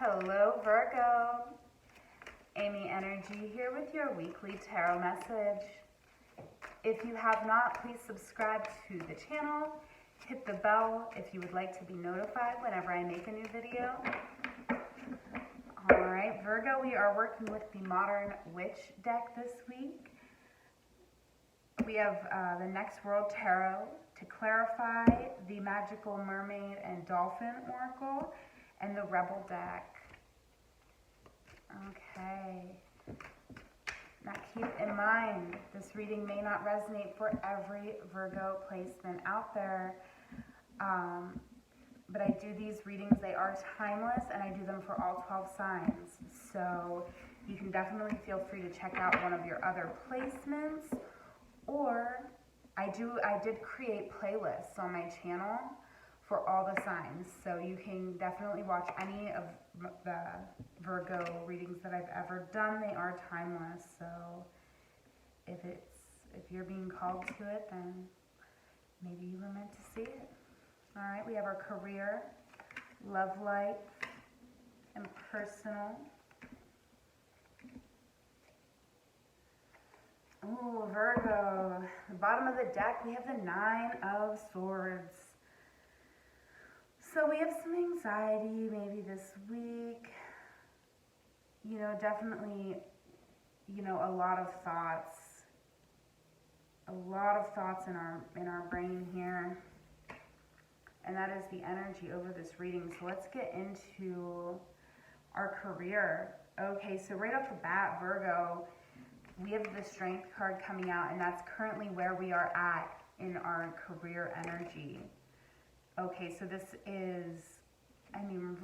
Hello Virgo, amyenergy here with your weekly tarot message. If you have not, please subscribe to the channel, hit the bell if you would like to be notified whenever I make a new video. Alright Virgo, we are working with the Modern Witch deck this week. We have the Next World Tarot to clarify, the Magical Mermaid and Dolphin Oracle, and the Rebel deck. Okay. Now keep in mind, this reading may not resonate for every Virgo placement out there. But I do these readings, they are timeless, and I do them for all 12 signs. So you can definitely feel free to check out one of your other placements. Or I did create playlists on my channel for all the signs, so you can definitely watch any of the Virgo readings that I've ever done. They are timeless, so if you're being called to it, then maybe you were meant to see it. All right, we have our career, love life, and personal. Ooh, Virgo, the bottom of the deck, we have the Nine of Swords. So we have some anxiety maybe this week, definitely, a lot of thoughts in our brain here, and that is the energy over this reading. So let's get into our career. Okay, so right off the bat, Virgo, we have the Strength card coming out, and that's currently where we are at in our career energy. Okay, so this is,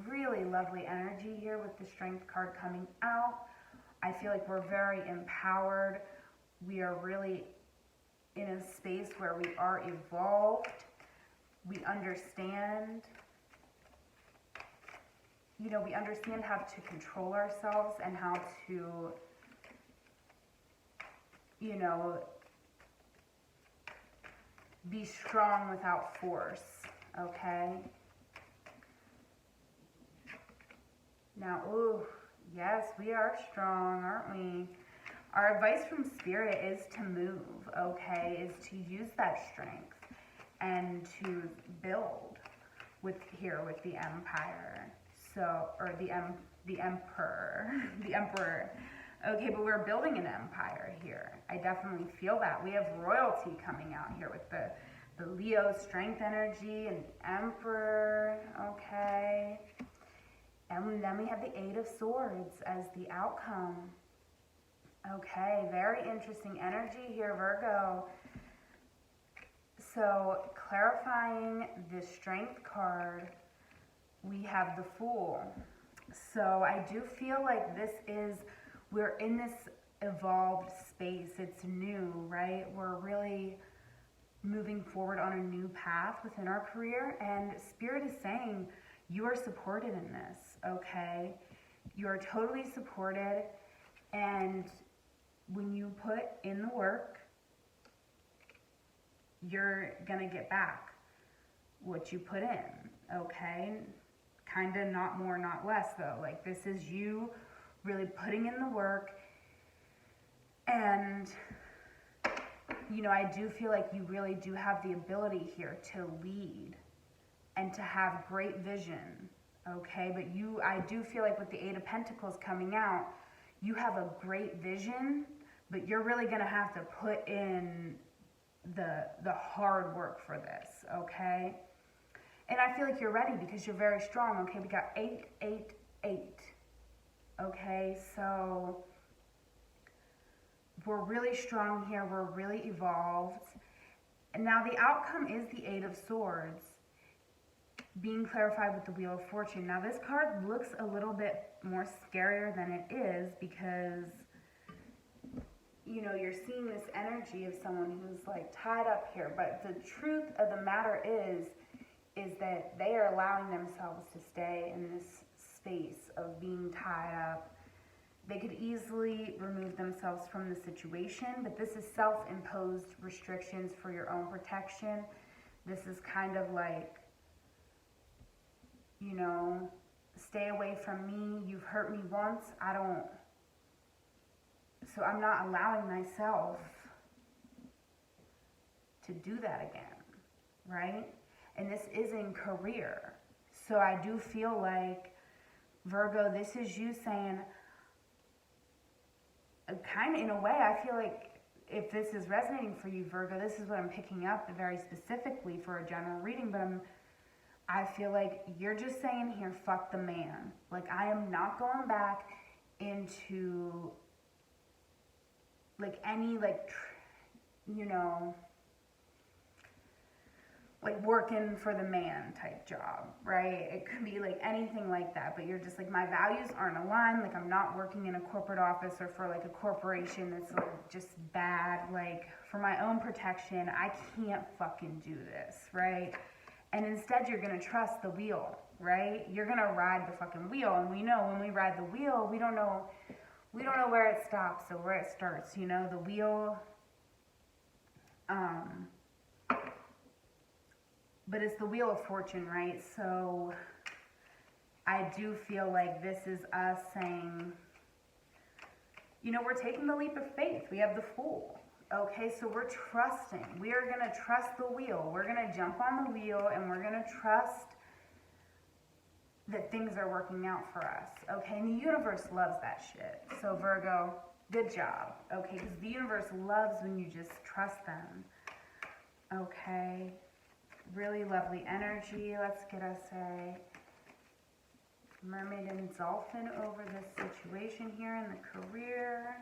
really lovely energy here with the Strength card coming out. I feel like we're very empowered. We are really in a space where we are evolved. We understand, we understand how to control ourselves and how to, be strong without force. Okay. Now, ooh, yes, we are strong, aren't we? Our advice from Spirit is to move, okay, is to use that strength and to build with the Empire. So, or the Emperor, the Emperor. Okay, but we're building an empire here. I definitely feel that. We have royalty coming out here with the Leo strength energy and the Emperor, okay. And then we have the Eight of Swords as the outcome. Okay, very interesting energy here, Virgo. So, clarifying the Strength card, we have the Fool. So, I do feel like we're in this evolved space. It's new, right? We're really moving forward on a new path within our career, and Spirit is saying you are supported in this, okay? You are totally supported, and when you put in the work, you're gonna get back what you put in, okay? Kind of not more, not less, though. Like, this is you really putting in the work, and I do feel like you really do have the ability here to lead and to have great vision, okay? But I do feel like with the Eight of Pentacles coming out, you have a great vision, but you're really gonna have to put in the hard work for this, okay? And I feel like you're ready because you're very strong, okay? We got 8, 8, 8. Okay, so we're really strong here. We're really evolved. And now the outcome is the Eight of Swords being clarified with the Wheel of Fortune. Now this card looks a little bit more scarier than it is because, you're seeing this energy of someone who's like tied up here. But the truth of the matter is that they are allowing themselves to stay in this space of being tied up. They could easily remove themselves from the situation, but this is self-imposed restrictions for your own protection. This is kind of like, stay away from me. You've hurt me once. So I'm not allowing myself to do that again, right? And this is in career. So I do feel like, Virgo, this is you saying, kind of in a way, I feel like if this is resonating for you, Virgo, this is what I'm picking up very specifically for a general reading, but I feel like you're just saying here, fuck the man. Like, I am not going back into, like, any, like, you know, like working for the man type job, right? It could be like anything like that, but you're just like, my values aren't aligned. Like, I'm not working in a corporate office or for like a corporation that's like just bad. Like, for my own protection, I can't fucking do this, right? And instead, you're gonna trust the wheel, right? You're gonna ride the fucking wheel, and we know when we ride the wheel, we don't know where it stops or where it starts. You know, the wheel. But it's the Wheel of Fortune, right? So I do feel like this is us saying, you know, we're taking the leap of faith. We have the Fool. Okay, so we're trusting. We are going to trust the wheel. We're going to jump on the wheel, and we're going to trust that things are working out for us. Okay, and the universe loves that shit. So Virgo, good job. Okay, because the universe loves when you just trust them. Okay. Really lovely energy. Let's get us a mermaid and dolphin over this situation here in the career.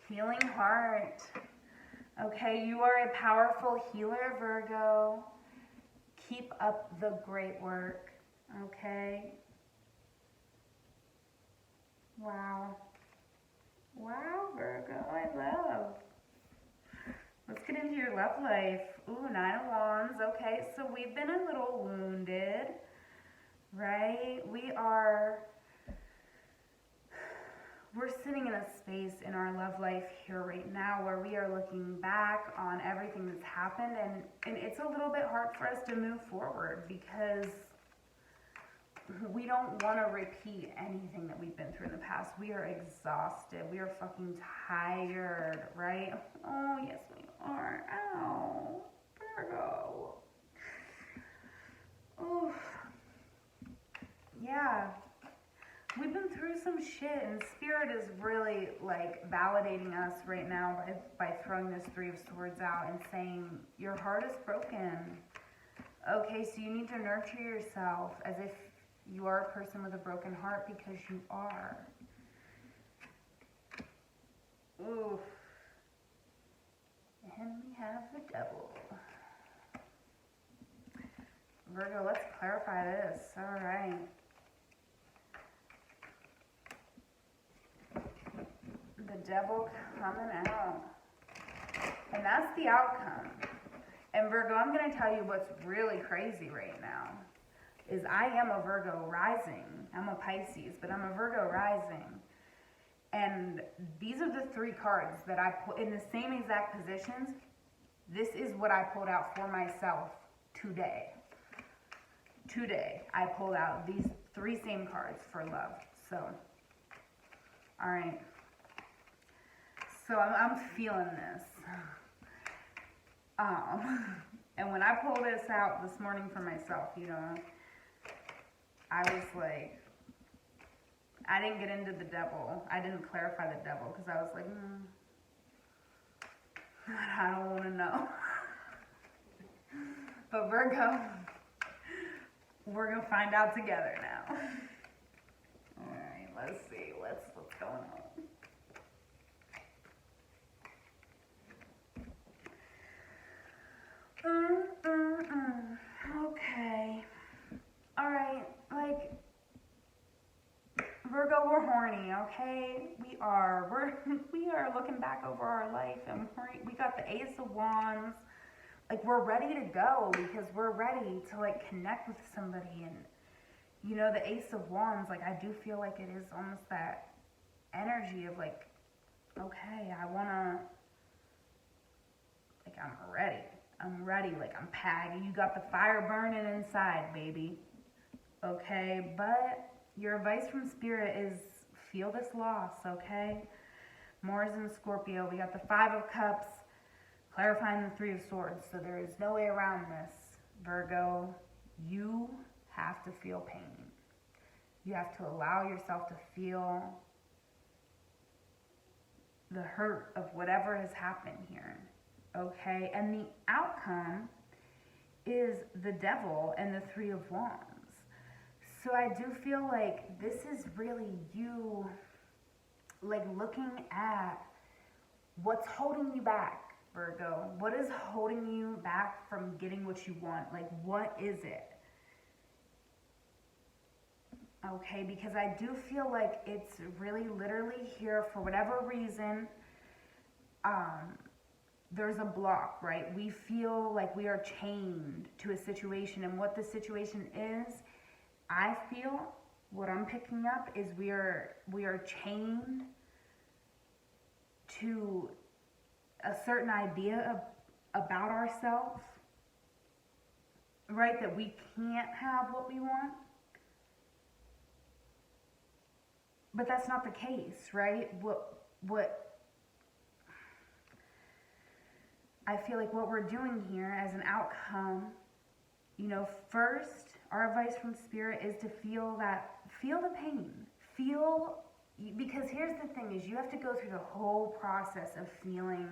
Healing heart. Okay, you are a powerful healer, Virgo. Keep up the great work, okay? Wow. Wow, Virgo, I love. Let's get into your love life. Ooh, 9 of Wands. Okay, so we've been a little wounded, right? We're sitting in a space in our love life here right now where we are looking back on everything that's happened, and it's a little bit hard for us to move forward because we don't want to repeat anything that we've been through in the past. We are exhausted. We are fucking tired, right? Oh, yes, we are. Ow, Virgo. Oh, yeah. We've been through some shit, and Spirit is really like validating us right now by throwing this 3 of Swords out and saying your heart is broken. Okay, so you need to nurture yourself as if you are a person with a broken heart, because you are. Oof. And we have the Devil. Virgo, let's clarify this. All right. The Devil coming out. And that's the outcome. And Virgo, I'm going to tell you what's really crazy right now is I am a Virgo rising. I'm a Pisces, but I'm a Virgo rising. And these are the 3 cards that I put in the same exact positions. This is what I pulled out for myself today. Today, I pulled out these 3 same cards for love. So, all right. So I'm feeling this. And when I pulled this out this morning for myself, you know, I was like, I didn't get into the Devil. I didn't clarify the Devil because I was like, I don't want to know. But Virgo, we're going to find out together now. All right, let's see. What's going on? Okay. Alright, like, Virgo, we're horny, okay? We are looking back over our life, and we got the Ace of Wands. Like, we're ready to go because we're ready to, like, connect with somebody you know, the Ace of Wands, like, I do feel like it is almost that energy of, like, okay, I want to, like, I'm ready, like, I'm packed. You got the fire burning inside, baby. Okay, but your advice from Spirit is feel this loss, okay? Mars and Scorpio, we got the Five of Cups, clarifying the Three of Swords, so there is no way around this, Virgo. You have to feel pain. You have to allow yourself to feel the hurt of whatever has happened here, okay? And the outcome is the Devil and the Three of Wands. So I do feel like this is really you, like, looking at what's holding you back, Virgo. What is holding you back from getting what you want? Like, what is it? Okay, because I do feel like it's really literally here for whatever reason. There's a block, right? We feel like we are chained to a situation, and what the situation is, I feel, what I'm picking up is we are chained to a certain idea about ourselves, right? That we can't have what we want. But that's not the case, right? What I feel like what we're doing here as an outcome, you know, first, our advice from Spirit is to feel the pain. Because here's the thing is you have to go through the whole process of feeling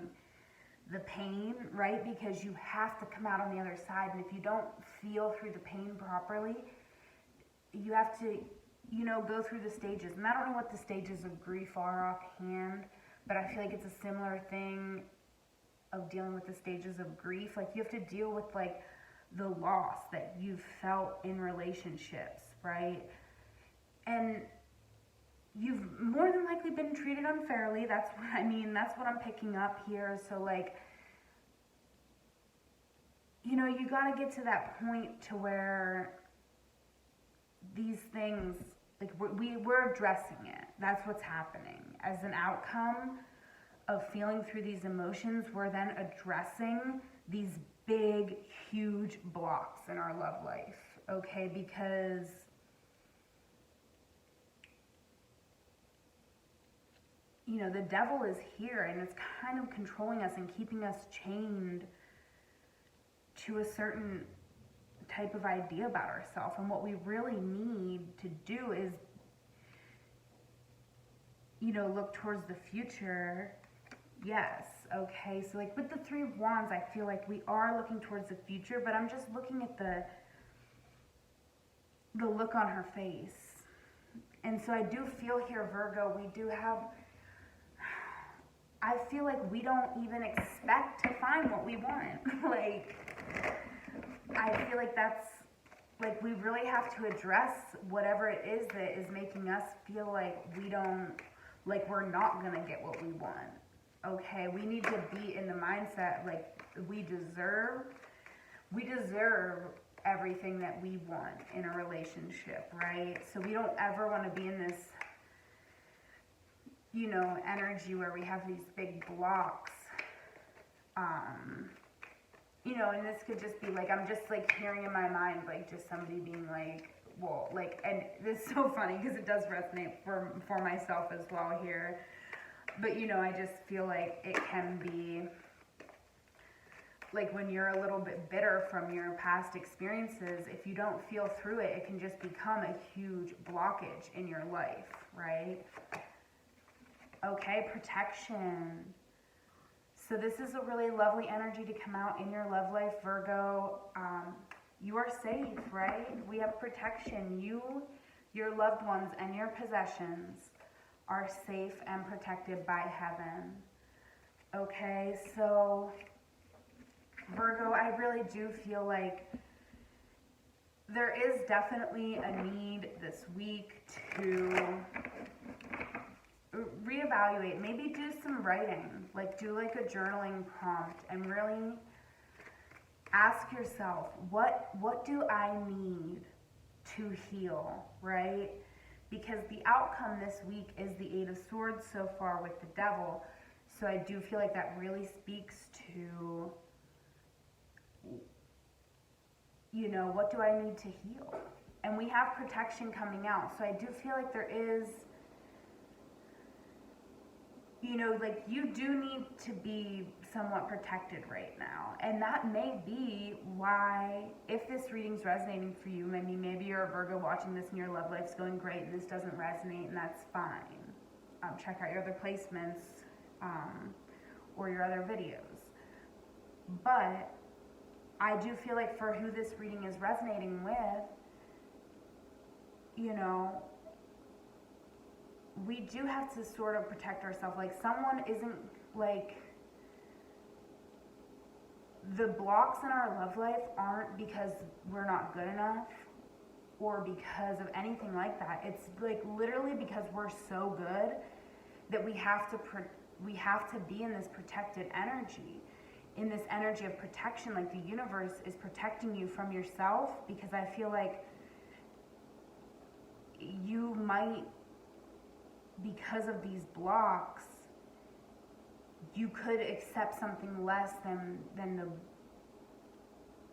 the pain, right? Because you have to come out on the other side. And if you don't feel through the pain properly, you have to, you know, go through the stages. And I don't know what the stages of grief are offhand, but I feel like it's a similar thing of dealing with the stages of grief. Like, you have to deal with, like, the loss that you've felt in relationships, right? And you've more than likely been treated unfairly. That's what I mean. That's what I'm picking up here. So, like, you know, you got to get to that point to where these things, like, we're addressing it. That's what's happening. As an outcome of feeling through these emotions, we're then addressing these big, huge blocks in our love life, okay? Because you know, the devil is here and it's kind of controlling us and keeping us chained to a certain type of idea about ourselves. And what we really need to do is, you know, look towards the future. Yes, okay, so like with the Three of Wands, I feel like we are looking towards the future, but I'm just looking at the look on her face. And so I do feel here, Virgo, we do have, I feel like we don't even expect to find what we want. Like, I feel like that's, like, we really have to address whatever it is that is making us feel like we don't, like, we're not gonna get what we want. Okay, we need to be in the mindset, like, we deserve everything that we want in a relationship, right? So we don't ever want to be in this, you know, energy where we have these big blocks. You know, and this could just be like, I'm just like hearing in my mind, like, just somebody being like, well, like, and this is so funny because it does resonate for myself as well here. But, you know, I just feel like it can be, like, when you're a little bit bitter from your past experiences, if you don't feel through it, it can just become a huge blockage in your life, right? Okay, protection. So this is a really lovely energy to come out in your love life, Virgo. You are safe, right? We have protection. You, your loved ones, and your possessions are safe and protected by heaven. Okay, so Virgo, I really do feel like there is definitely a need this week to reevaluate, maybe do some writing, like do like a journaling prompt and really ask yourself, what do I need to heal, right? Because the outcome this week is the Eight of Swords so far with the Devil. So I do feel like that really speaks to, you know, what do I need to heal? And we have protection coming out. So I do feel like there is, you know, like you do need to be somewhat protected right now. And that may be why, if this reading's resonating for you, maybe you're a Virgo watching this and your love life's going great and this doesn't resonate, and that's fine. Check out your other placements or your other videos. But I do feel like for who this reading is resonating with, you know, we do have to sort of protect ourselves. Like, someone isn't, like, the blocks in our love life aren't because we're not good enough or because of anything like that. It's like literally because we're so good that we have to be in this protected energy, in this energy of protection. Like, the universe is protecting you from yourself, because I feel like you might, because of these blocks, you could accept something less than the,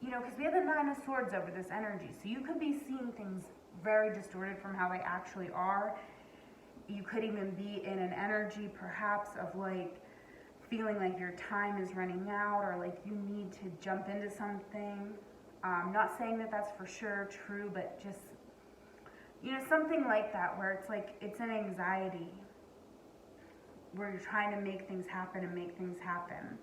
you know, because we have the Nine of Swords over this energy. So you could be seeing things very distorted from how they actually are. You could even be in an energy perhaps of like feeling like your time is running out, or like you need to jump into something. Not saying that that's for sure true, but just, you know, something like that, where it's like, it's an anxiety, where you're trying to make things happen and make things happen.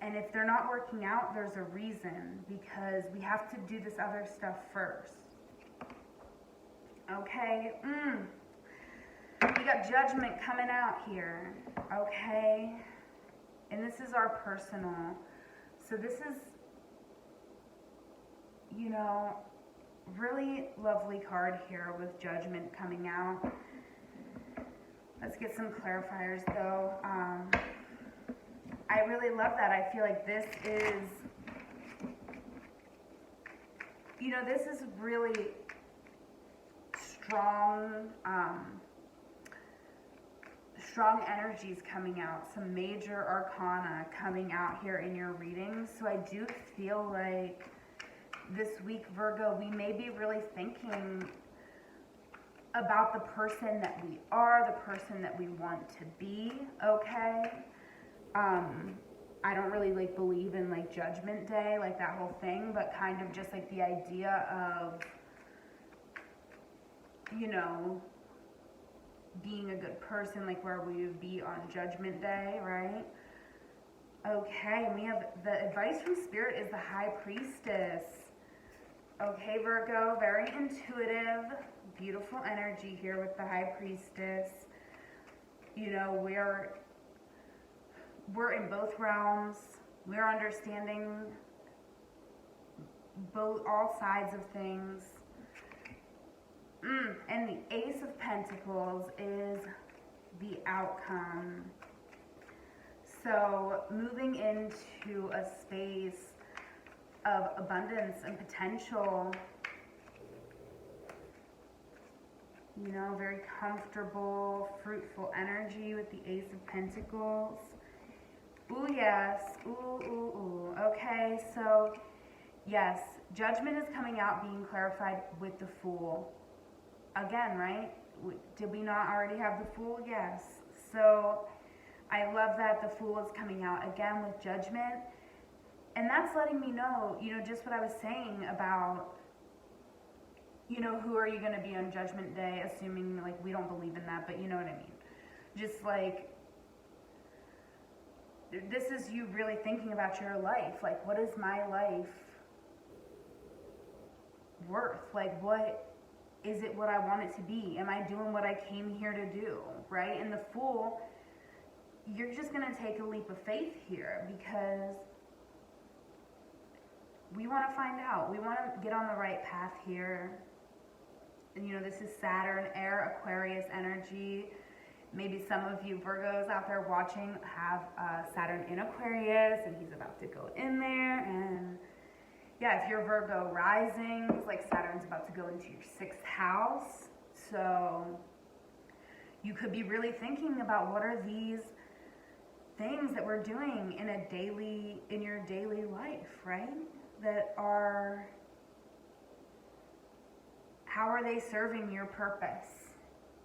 And if they're not working out, there's a reason, because we have to do this other stuff first. Okay? We got Judgment coming out here. Okay? And this is our personal. So this is, you know, really lovely card here with Judgment coming out. Let's get some clarifiers though. I really love that. I feel like this is, you know, this is really strong, strong energies coming out. Some major arcana coming out here in your readings. So I do feel like this week, Virgo, we may be really thinking about the person that we are, the person that we want to be, okay? I don't really like believe in like Judgment Day, like that whole thing, but kind of just like the idea of, you know, being a good person, like where we would be on Judgment Day, right? Okay, and we have the advice from Spirit is the High Priestess. Okay, Virgo, very intuitive, beautiful energy here with the High Priestess. You know, we're in both realms. We're understanding all sides of things. And the Ace of Pentacles is the outcome. So moving into a space of abundance and potential, you know, very comfortable, fruitful energy with the Ace of Pentacles. Ooh, yes. Ooh, ooh, ooh. Okay, so yes, Judgment is coming out, being clarified with the Fool. Again, right? Did we not already have the Fool? Yes. So I love that the Fool is coming out again with Judgment. And that's letting me know, you know, just what I was saying about, you know, who are you going to be on Judgment Day, assuming, like, we don't believe in that, but you know what I mean. Just, like, this is you really thinking about your life. Like, what is my life worth? Like, what is it what I want it to be? Am I doing what I came here to do, right? And the Fool, you're just going to take a leap of faith here, because we want to find out. We want to get on the right path here. And, you know, this is Saturn, Air, Aquarius energy. Maybe some of you Virgos out there watching have Saturn in Aquarius, and he's about to go in there. And, yeah, if you're Virgo rising, it's like Saturn's about to go into your 6th house. So you could be really thinking about what are these things that we're doing in your daily life, right? That are, how are they serving your purpose,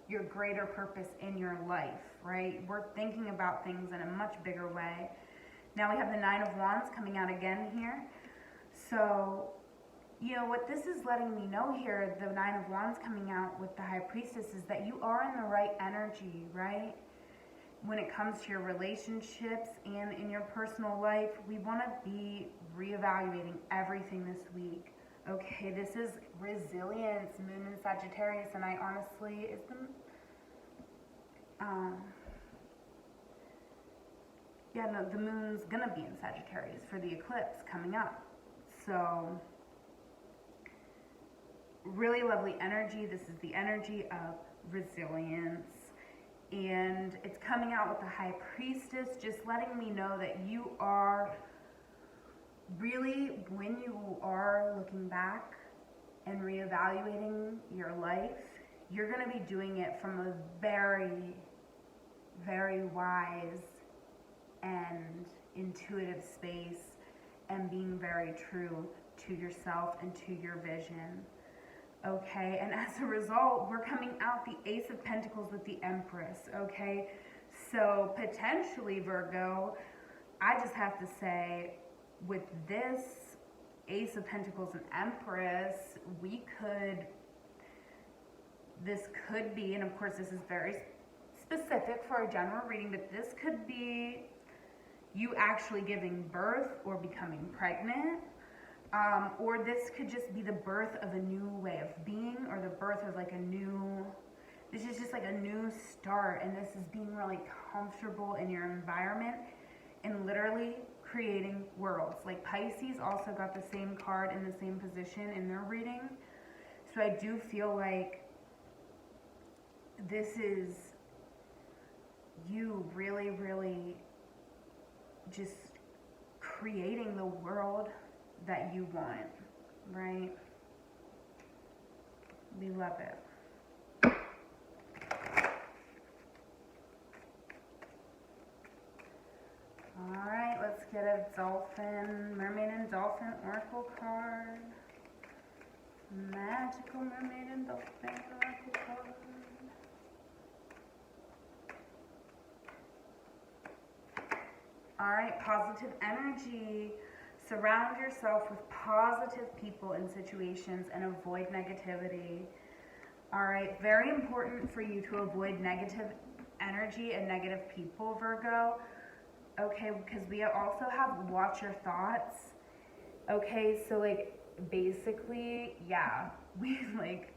your greater purpose in your life, right? We're thinking about things in a much bigger way. Now we have the 9 of Wands coming out again here. So, you know, what this is letting me know here, the 9 of Wands coming out with the High Priestess, is that you are in the right energy, right? When it comes to your relationships and in your personal life, we want to be reevaluating everything this week. Okay, this is resilience, Moon in Sagittarius, and I honestly, the Moon's gonna be in Sagittarius for the eclipse coming up. So, really lovely energy. This is the energy of resilience. And it's coming out with the High Priestess, just letting me know that you are really, when you are looking back and reevaluating your life, you're going to be doing it from a very, very wise and intuitive space, and being very true to yourself and to your vision. Okay, and as a result, we're coming out the Ace of Pentacles with the Empress, okay? So potentially, Virgo, I just have to say, with this Ace of Pentacles and Empress, this could be, and of course this is very specific for a general reading, but this could be you actually giving birth or becoming pregnant. Or this could just be the birth of a new way of being, or the birth of like this is just like a new start, and this is being really comfortable in your environment and literally creating worlds. Like Pisces also got the same card in the same position in their reading. So I do feel like this is you really, really just creating the world that you want, right? We love it. All right, let's get a dolphin, mermaid and dolphin oracle card. Magical mermaid and dolphin oracle card. All right, positive energy. Surround yourself with positive people and situations and avoid negativity. All right, very important for you to avoid negative energy and negative people, Virgo. Okay, because we also have watch your thoughts. Okay, so like basically, yeah, we like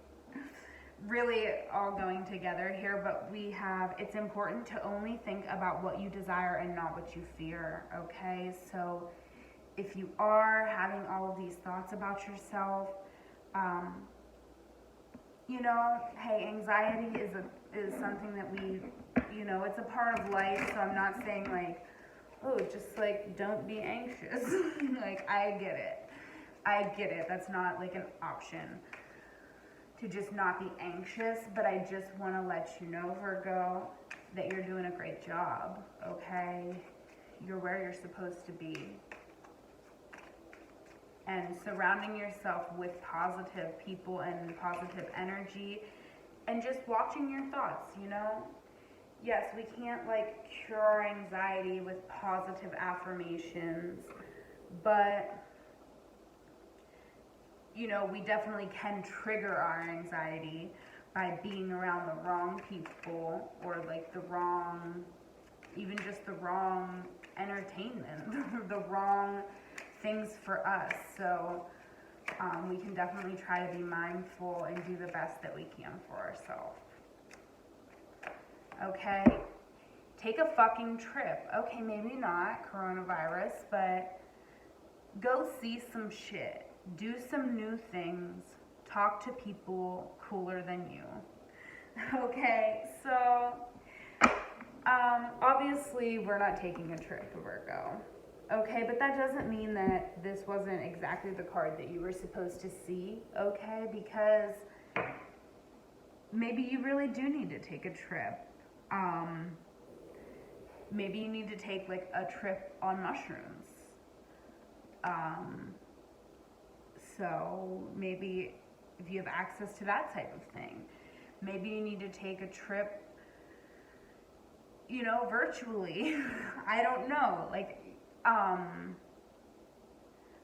really all going together here, but we have, it's important to only think about what you desire and not what you fear. Okay, so if you are having all of these thoughts about yourself, you know, hey, anxiety is something that we, you know, it's a part of life. So I'm not saying like, oh, just like don't be anxious. Like I get it. That's not like an option to just not be anxious. But I just want to let you know, Virgo, that you're doing a great job. Okay, you're where you're supposed to be. And surrounding yourself with positive people and positive energy, and just watching your thoughts, you know? Yes, we can't like cure anxiety with positive affirmations, but you know, we definitely can trigger our anxiety by being around the wrong people, or like the wrong, even just the wrong entertainment, the wrong things for us. So we can definitely try to be mindful and do the best that we can for ourselves. Okay, take a fucking trip. Okay, maybe not coronavirus, but go see some shit. Do some new things. Talk to people cooler than you. Okay, so obviously we're not taking a trip to Virgo. Okay, but that doesn't mean that this wasn't exactly the card that you were supposed to see, okay? Because maybe you really do need to take a trip. Maybe you need to take like a trip on mushrooms. Um, so maybe if you have access to that type of thing, maybe you need to take a trip, you know, virtually. I don't know, like,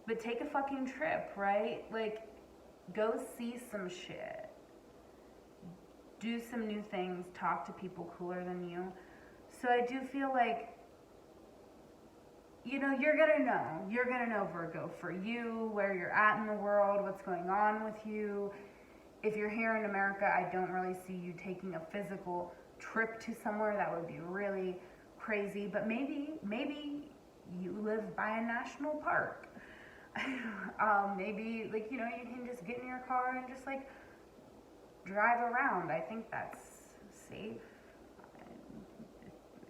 but take a fucking trip, right? Like, go see some shit. Do some new things, talk to people cooler than you. So I do feel like, you know, you're gonna know. You're gonna know, Virgo, for you, where you're at in the world, what's going on with you. If you're here in America, I don't really see you taking a physical trip to somewhere. That would be really crazy. But maybe you live by a national park. Maybe, like, you know, you can just get in your car and just, like, drive around. I think that's safe.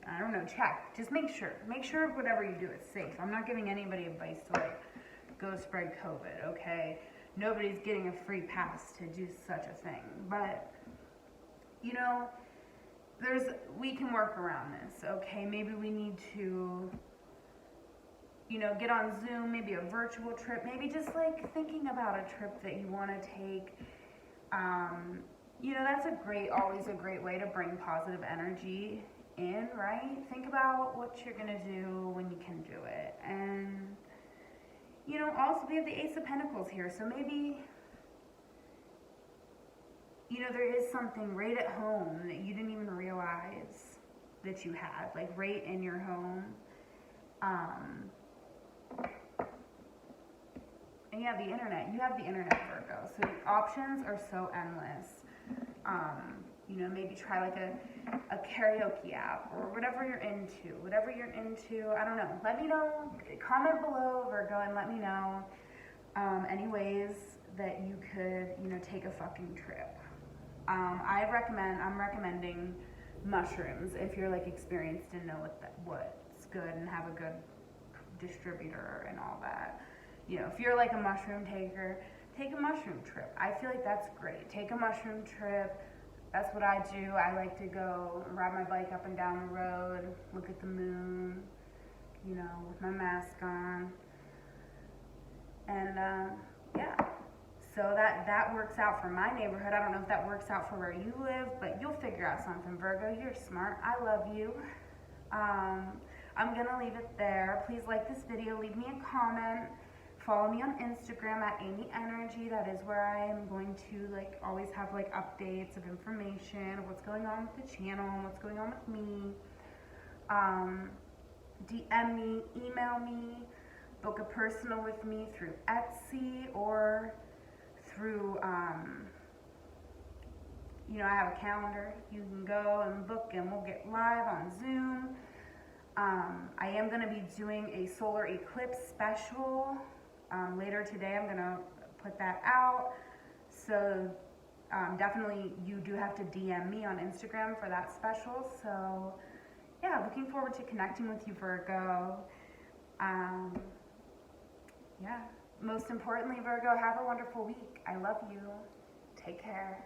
I don't know, check. Just make sure. Make sure whatever you do is safe. I'm not giving anybody advice to, like, go spread COVID, okay? Nobody's getting a free pass to do such a thing. But, you know, we can work around this, okay? Maybe we need to, you know, get on Zoom, maybe a virtual trip, maybe just, like, thinking about a trip that you want to take. You know, that's always a great way to bring positive energy in, right? Think about what you're gonna do when you can do it. And, you know, also we have the Ace of Pentacles here, so maybe, you know, there is something right at home that you didn't even realize that you had, like right in your home. And you have the internet. You have the internet, Virgo. So the options are so endless. You know, maybe try like a karaoke app or whatever you're into. Whatever you're into, I don't know. Let me know. Comment below, Virgo, and let me know any ways that you could, you know, take a fucking trip. I'm recommending mushrooms if you're like experienced and know what's good and have a good distributor and all that. You know, if you're like a mushroom taker, take a mushroom trip. I feel like that's great. Take a mushroom trip. That's what I do. I like to go ride my bike up and down the road, look at the moon, you know, with my mask on. And yeah, so that works out for my neighborhood. I don't know if that works out for where you live, but you'll figure out something, Virgo. You're smart. I love you. I'm gonna leave it there. Please like this video. Leave me a comment. Follow me on Instagram at amyenergy. That is where I am going to like always have like updates of information of what's going on with the channel and what's going on with me. DM me, email me, book a personal with me through Etsy or through, you know, I have a calendar. You can go and book and we'll get live on Zoom. I am going to be doing a solar eclipse special. Later today, I'm gonna put that out. So definitely you do have to DM me on Instagram for that special. So yeah, looking forward to connecting with you, Virgo. Yeah, most importantly, Virgo, have a wonderful week. I love you. Take care.